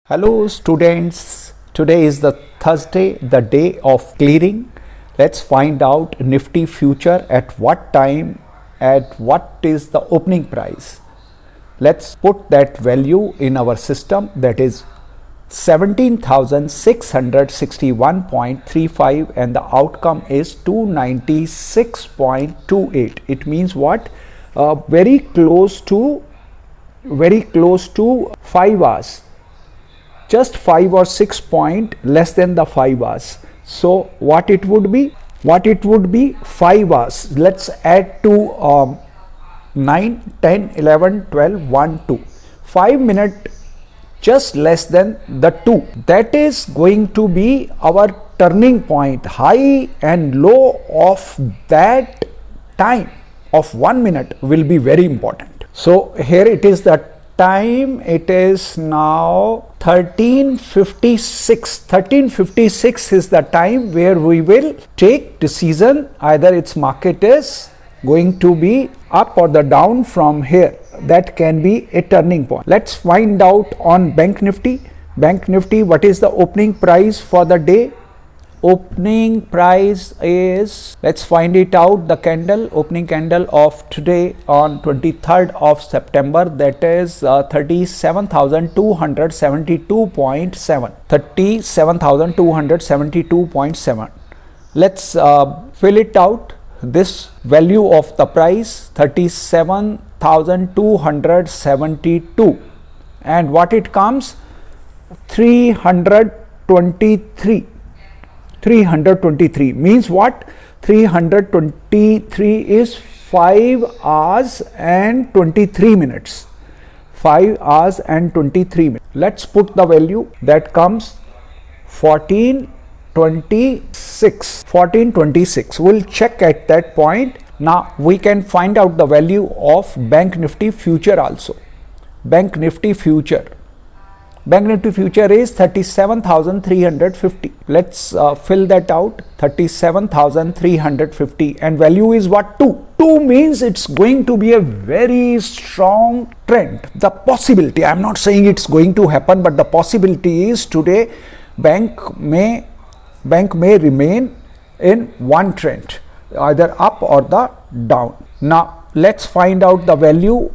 Hello students, today is the Thursday, the day of clearing. Let's find out Nifty future at what time, at what is the opening price. Let's put that value in our system, that is 17,661.35, and the outcome is 296.28. It means what? Very close to 5 hours. Just 5 or 6 point less than the 5 hours. So what it would be? 5 hours. Let's add to 9, 10, 11, 12, 1, 2. 5 minutes just less than the 2. That is going to be our turning point. High and low of that time of 1 minute will be very important. So here it is the time. It is now 13:56. 13:56 is the time where we will take decision either its market is going to be up or the down from here. That can be a turning point. Let's find out on Bank Nifty. Bank Nifty, what is the opening price for the day? Opening price is, let's find it out, the candle, opening candle of today on 23rd of September, that is 37,272.7. 37,272.7. Let's fill it out. This value of the price 37,272, and what it comes 323. 323 means what? 323 is 5 hours and 23 minutes. 5 hours and 23 minutes. Let's put the value that comes 1426. 1426. We'll check at that point. Now we can find out the value of Bank Nifty future also. Bank Nifty future. Bank Nifty future is 37,350. Let's fill that out. 37,350, and value is what? 2. 2 means it's going to be a very strong trend. The possibility, I'm not saying it's going to happen, but the possibility is today bank may remain in one trend, either up or the down. Now let's find out the value,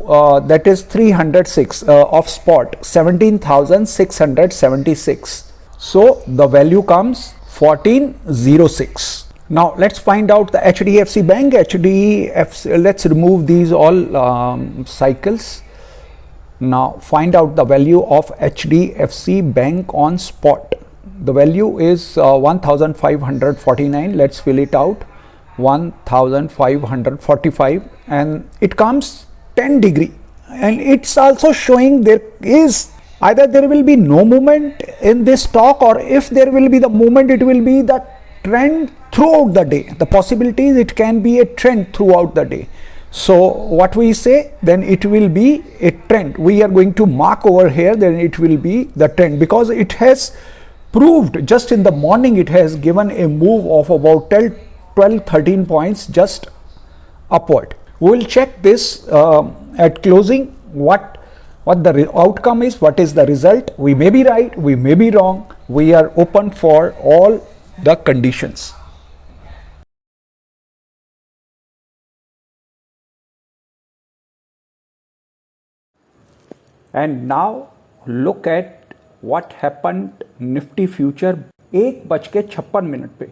that is 306 of spot, 17,676. So the value comes 1406. Now let's find out the HDFC Bank. HDFC, let's remove these all cycles. Now find out the value of HDFC Bank on spot. The value is 1,549. Let's fill it out. 1,545, and it comes 10 degree, and it's also showing there is either there will be no movement in this stock, or if there will be the movement, it will be the trend throughout the day. The possibility is it can be a trend throughout the day. So what we say, then it will be a trend. We are going to mark over here, then it will be the trend, because it has proved just in the morning it has given a move of about 12-13 points just upward. We will check this at closing what the outcome is, what is the result. We may be right, we may be wrong. We are open for all the conditions. And now look at what happened Nifty future 1:56 पे.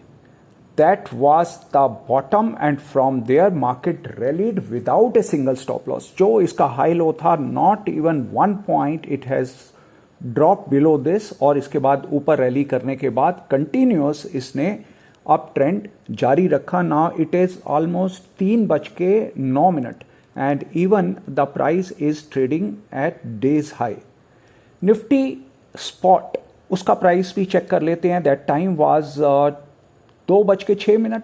That was the bottom, and from there market rallied without a single stop loss. जो इसका high low था, not even 1 point it has dropped below this, और इसके बाद ऊपर rally करने के बाद continuous इसने अप ट्रेंड जारी रखा. Now it is almost 3:09 and even the price is trading at days high. Nifty spot, उसका प्राइस भी चेक कर लेते हैं. That time was 2:06.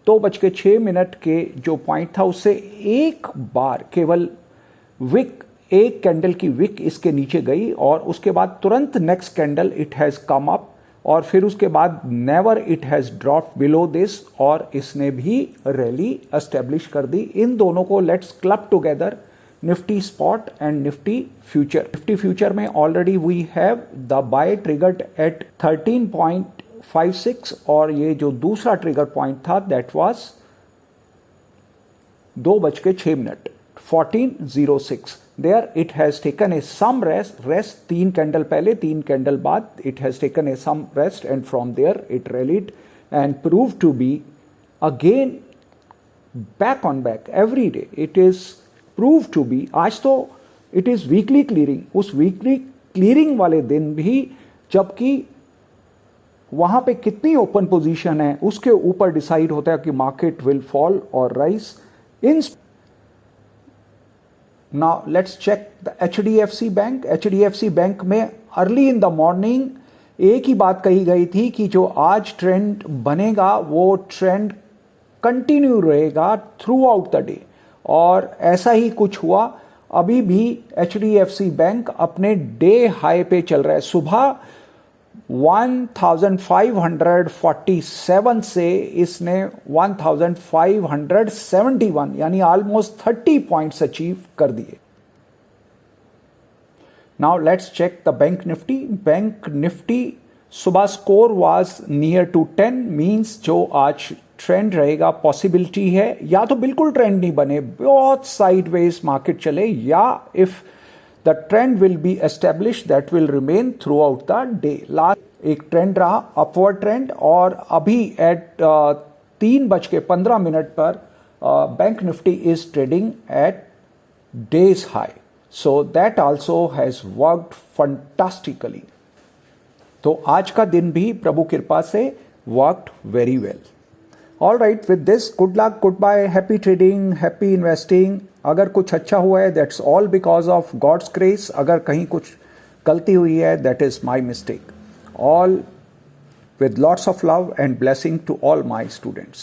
2:06 के जो पॉइंट था उससे एक बार केवल विक, एक कैंडल की विक इसके नीचे गई, और उसके बाद तुरंत next candle it has come up, और फिर उसके बाद never it has dropped below this, और इसने भी रैली एस्टेब्लिश कर दी. इन दोनों को let's club together. Nifty spot and Nifty future. Nifty future में already we have the buy triggered at 13.56 और ये जो दूसरा ट्रिगर पॉइंट था that was 2:06 14:06. There it has taken a some rest 3 candle पहले 3 कैंडल बाद it has taken a some rest and from there it rallied and proved to be again back on back every day. It is proved to be, आज तो it is weekly clearing, उस weekly clearing वाले दिन भी जबकि वहां पे कितनी ओपन पोजीशन है उसके ऊपर डिसाइड होता है कि मार्केट विल फॉल और rise in. Now let's check the HDFC Bank. HDFC bank में अर्ली इन द मॉर्निंग एक ही बात कही गई थी कि जो आज ट्रेंड बनेगा वो ट्रेंड कंटिन्यू रहेगा थ्रू आउट द डे और ऐसा ही कुछ हुआ. अभी भी HDFC बैंक अपने डे हाई पे चल रहा है. सुबह 1547 से इसने 1571 यानी ऑलमोस्ट 30 पॉइंट्स अचीव कर दिए. Now let's check the bank Nifty. Bank Nifty सुबह score was near to 10 means जो आज ट्रेंड रहेगा पॉसिबिलिटी है या तो बिल्कुल ट्रेंड नहीं बने बहुत साइडवेज मार्केट चले या if the trend will be establish that will remain throughout the day. Last एक ट्रेंड रहा अपवर्ड ट्रेंड और अभी एट 3:15 पर bank Nifty is trading at day's high. So that also has worked fantastically. तो आज का दिन भी प्रभु कृपा से worked very well. All right, with this good luck, good bye, happy trading, happy investing. अगर कुछ अच्छा हुआ है that's all because of God's grace. अगर कहीं कुछ गलती हुई है that is my mistake. All with lots of love and blessing to all my students.